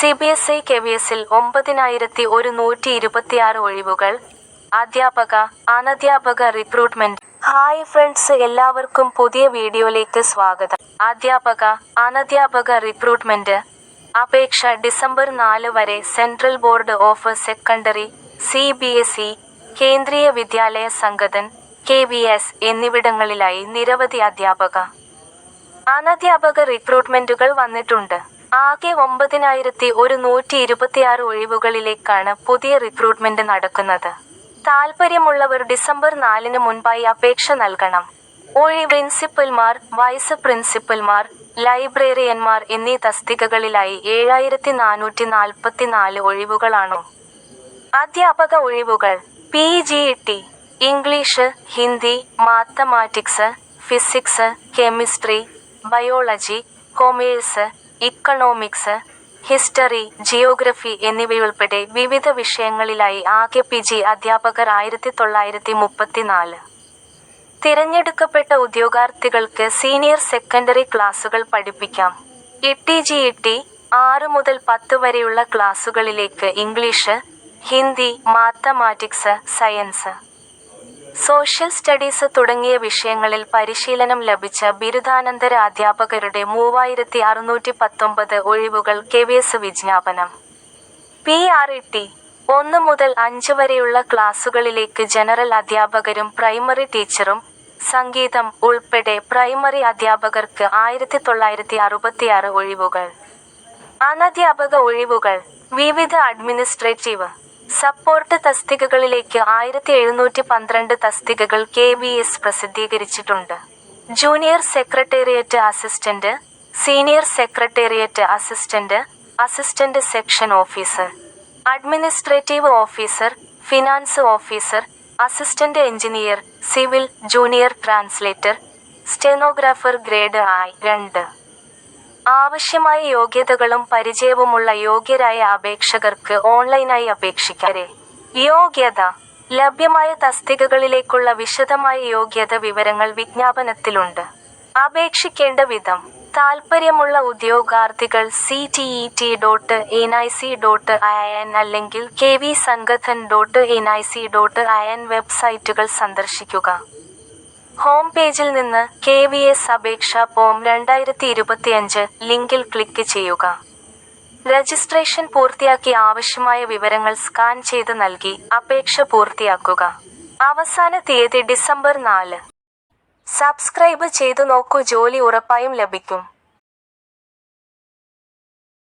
CBSE KVSൽ 9126 ഒഴിവുകൾ. അധ്യാപക, അനധ്യാപക recruitment. Hi friends, എല്ലാവർക്കും പുതിയ വീഡിയോയിലേക്ക് സ്വാഗതം. അധ്യാപക, അനധ്യാപക റിക്രൂട്ട്മെന്റ്. അപേക്ഷ ഡിസംബർ 4 വരെ. Central board of secondary CBSE, കേന്ദ്രീയ വിദ്യാലയ സംഘതൻ KVS എന്നിവിടങ്ങളിലായി നിരവധി അധ്യാപക, അനധ്യാപക റിക്രൂട്ട്മെന്റുകൾ വന്നിട്ടുണ്ട്. ആകെ 9126 ഒഴിവുകളിലേക്കാണ് പുതിയ റിക്രൂട്ട്മെന്റ് നടക്കുന്നത്. താൽപ്പര്യമുള്ളവർ ഡിസംബർ 4 മുൻപായി അപേക്ഷ നൽകണം. പ്രിൻസിപ്പൽമാർ, വൈസ് പ്രിൻസിപ്പൽമാർ, ലൈബ്രറിയന്മാർ എന്നീ തസ്തികകളിലായി 7444 ഒഴിവുകളാണു. അധ്യാപക ഒഴിവുകൾ. PGT, English, Hindi, mathematics, physics, chemistry, biology, commerce, economics, history, geography എന്നിവയുൾപ്പെടെ വിവിധ വിഷയങ്ങളിലായി ആകെ PG അധ്യാപകർ 1934. തിരഞ്ഞെടുക്കപ്പെട്ട ഉദ്യോഗാർത്ഥികൾക്ക് സീനിയർ സെക്കൻഡറി ക്ലാസുകൾ പഠിപ്പിക്കാം. TGT 6 മുതൽ 10 വരെയുള്ള ക്ലാസുകളിലേക്ക് English, Hindi, mathematics, science, social studies തുടങ്ങിയ വിഷയങ്ങളിൽ പരിശീലനം ലഭിച്ച ബിരുദാനന്തര അധ്യാപകരുടെ 3619 ഒഴിവുകൾ KVS വിജ്ഞാപനം. PRT 1 മുതൽ 5 വരെയുള്ള ക്ലാസുകളിലേക്ക് ജനറൽ അധ്യാപകരും പ്രൈമറി ടീച്ചറും, സംഗീതം ഉൾപ്പെടെ പ്രൈമറി അധ്യാപകർക്ക് 1966 ഒഴിവുകൾ. അനധ്യാപക ഒഴിവുകൾ. വിവിധ അഡ്മിനിസ്ട്രേറ്റീവ് സപ്പോർട്ട് തസ്തികകളിലേക്ക് 1712 തസ്തികകൾ KVS പ്രസിദ്ധീകരിച്ചിട്ടുണ്ട്. Junior secretariat assistant, senior secretariat assistant, assistant section officer, administrative officer, finance officer, assistant engineer, civil, junior translator, stenographer grade I-2. ആവശ്യമായ യോഗ്യതകളും പരിചയവുമുള്ള യോഗ്യരായ അപേക്ഷകർക്ക് ഓൺലൈനായി അപേക്ഷിക്കാം. യോഗ്യത. ലഭ്യമായ തസ്തികകളിലേക്കുള്ള വിശദമായ യോഗ്യത വിവരങ്ങൾ വിജ്ഞാപനത്തിലുണ്ട്. അപേക്ഷിക്കേണ്ട വിധം. താൽപ്പര്യമുള്ള ഉദ്യോഗാർത്ഥികൾ CTET.nic.in അല്ലെങ്കിൽ kvsangathan.nic.in വെബ്സൈറ്റുകൾ സന്ദർശിക്കുക. ഹോം പേജിൽ നിന്ന് KVS അപേക്ഷാ ഫോം 2025 ലിങ്കിൽ ക്ലിക്ക് ചെയ്യുക. രജിസ്ട്രേഷൻ പൂർത്തിയാക്കി ആവശ്യമായ വിവരങ്ങൾ സ്കാൻ ചെയ്ത് നൽകി അപേക്ഷ പൂർത്തിയാക്കുക. അവസാന തീയതി ഡിസംബർ 4. സബ്സ്ക്രൈബ് ചെയ്തു നോക്കൂ, ജോലി ഉറപ്പായും ലഭിക്കും.